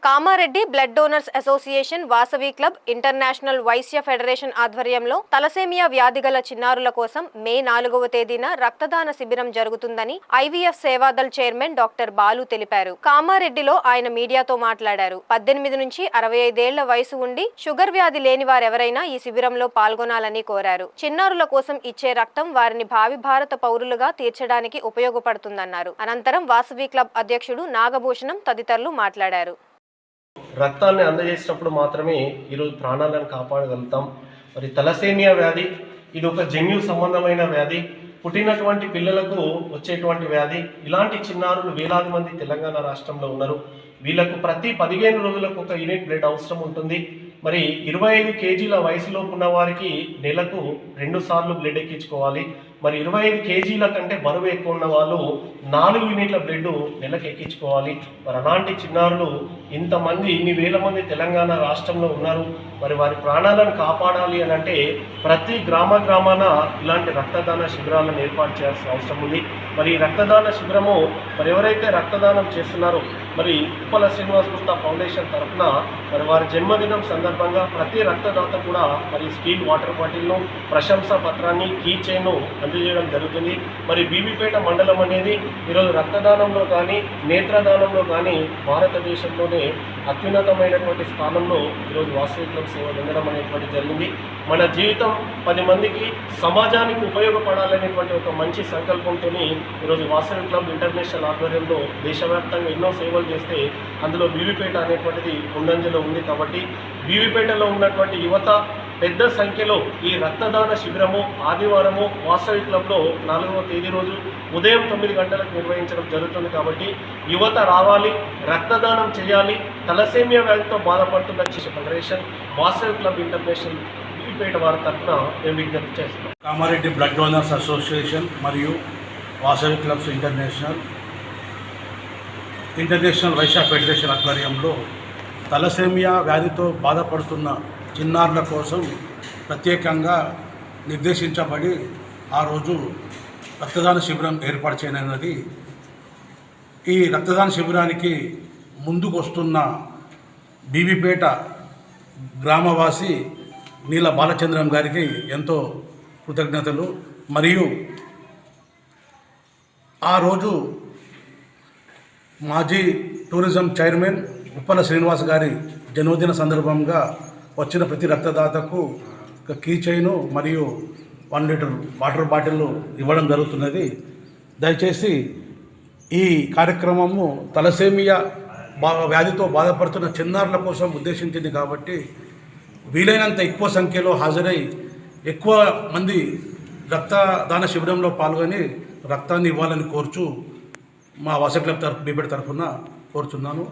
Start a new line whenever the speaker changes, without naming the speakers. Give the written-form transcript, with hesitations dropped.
Kamareddy blood donors association Vasavi club international Vaishya federation ఆధ్వర్యంలో thalassemia వ్యాధి గల చిన్నారుల కోసం మే 4వ తేదీన రక్తదాన శిబిరం జరుగుతుందని IVF Seva Dal chairman doctor Balu తెలిపారు. కామారెడ్డిలో ఆయన మీడియాతో మాట్లాడారు. 18 నుంచి 65 ఏళ్ల వయసు ఉండి షుగర్ వ్యాధి లేని వారెవరైనా ఈ శిబిరంలో పాల్గొనాలని కోరారు. చిన్నారుల కోసం ఇచ్చే రక్తం వారిని భావి భారత పౌరులుగా తీర్చడానికి ఉపయోగపడుతుందన్నారు. అనంతరం వాసవి క్లబ్ అధ్యక్షుడు నాగభూషణం తదితరులు మాట్లాడారు.
రక్తాన్ని అందజేసినప్పుడు మాత్రమే ఈరోజు ప్రాణాలను కాపాడగలుగుతాం. మరి తలసేమియా వ్యాధి ఇది ఒక జన్యు సంబంధమైన వ్యాధి, పుట్టినటువంటి పిల్లలకు వచ్చేటువంటి వ్యాధి. ఇలాంటి చిన్నారులు వేలాది మంది తెలంగాణ రాష్ట్రంలో ఉన్నారు. వీళ్ళకు ప్రతి 15 రోజులకు ఒక యూనిట్ బ్లడ్ అవసరం ఉంటుంది. మరి 25 కేజీల వయసులో ఉన్న వారికి నెలకు 2 సార్లు బ్లడ్ ఎక్కించుకోవాలి. మరి 25 కేజీల కంటే బరువు ఎక్కువ ఉన్న వాళ్ళు 4 యూనిట్ల బ్లడ్ నెలకు ఎక్కించుకోవాలి. మరి అలాంటి చిన్నారులు ఇంతమంది ఇన్ని వేల మంది తెలంగాణ రాష్ట్రంలో ఉన్నారు. మరి వారి ప్రాణాలను కాపాడాలి అని అంటే ప్రతి గ్రామాన ఇలాంటి రక్తదాన శిబిరాలను ఏర్పాటు చేయాల్సిన అవసరం ఉంది. మరి ఈ రక్తదాన శిబిరము మరి ఎవరైతే రక్తదానం చేస్తున్నారో మరి ఉప్పల శ్రీనివాస్ గుప్తా ఫౌండేషన్ తరఫున మరి వారి జన్మదినం సందర్భంగా ప్రతి రక్తదాత కూడా మరి స్టీల్ వాటర్ బాటిల్ను, ప్రశంసా పత్రాన్ని, కీ చైన్ అందజేయడం జరుగుతుంది. మరి బీబీపేట మండలం అనేది ఈరోజు రక్తదానంలో కానీ నేత్రదానంలో కానీ భారతదేశంలోనే అత్యున్నతమైనటువంటి స్థానంలో ఈరోజు వాసవి క్లబ్ సేవ పొందడం అనేటువంటి జరిగింది. మన జీవితం 10 మందికి సమాజానికి ఉపయోగపడాలనేటువంటి ఒక మంచి సంకల్పంతో ఈరోజు వాసవి క్లబ్ ఇంటర్నేషనల్ ఆధ్వర్యంలో దేశవ్యాప్తంగా ఎన్నో సేవలు చేస్తే అందులో బీబీపేట అనేటువంటిది ముందంజలో ఉంది. కాబట్టి బీబీపేటలో ఉన్నటువంటి యువత పెద్ద సంఖ్యలో ఈ రక్తదాన శిబిరము ఆదివారము వాసవి క్లబ్లో 4వ తేదీ రోజు ఉదయం 9 గంటలకు నిర్వహించడం జరుగుతుంది. కాబట్టి యువత రావాలి, రక్తదానం చేయాలి. తలసేమియా వ్యాధితో బాధపడుతున్న federation Vasavi club international Bibipet వారి తరఫున మేము విజ్ఞప్తి చేస్తున్నాం.
కామారెడ్డి బ్లడ్ డోనర్స్ అసోసియేషన్ మరియు Vasavi clubs international Vaishya federation ఆధ్వర్యంలో తలసేమియా వ్యాధితో బాధపడుతున్న చిన్నారుల కోసం ప్రత్యేకంగా నిర్దేశించబడి ఆ రోజు రక్తదాన శిబిరం ఏర్పాటు చేయనున్నది. ఈ రక్తదాన శిబిరానికి ముందుకు వస్తున్న బీబీపేట గ్రామవాసి నీల బాలచంద్రం గారికి ఎంతో కృతజ్ఞతలు. మరియు ఆ రోజు మాజీ టూరిజం చైర్మన్ ఉప్పల శ్రీనివాస్ గారి జన్మదిన సందర్భంగా వచ్చిన ప్రతి రక్తదాతకు ఒక కీ చైను మరియు 1 లీటర్ వాటర్ బాటిల్ ఇవ్వడం జరుగుతున్నది. దయచేసి ఈ కార్యక్రమము తలసేమియా వ్యాధితో బాధపడుతున్న చిన్నారుల కోసం ఉద్దేశించింది కాబట్టి వీలైనంత ఎక్కువ సంఖ్యలో హాజరై ఎక్కువ మంది రక్తదాన శిబిరంలో పాల్గొని రక్తాన్ని ఇవ్వాలని కోరుచు మా వాసవి క్లబ్ బీబీపేట తరఫున కోరుచున్నాను.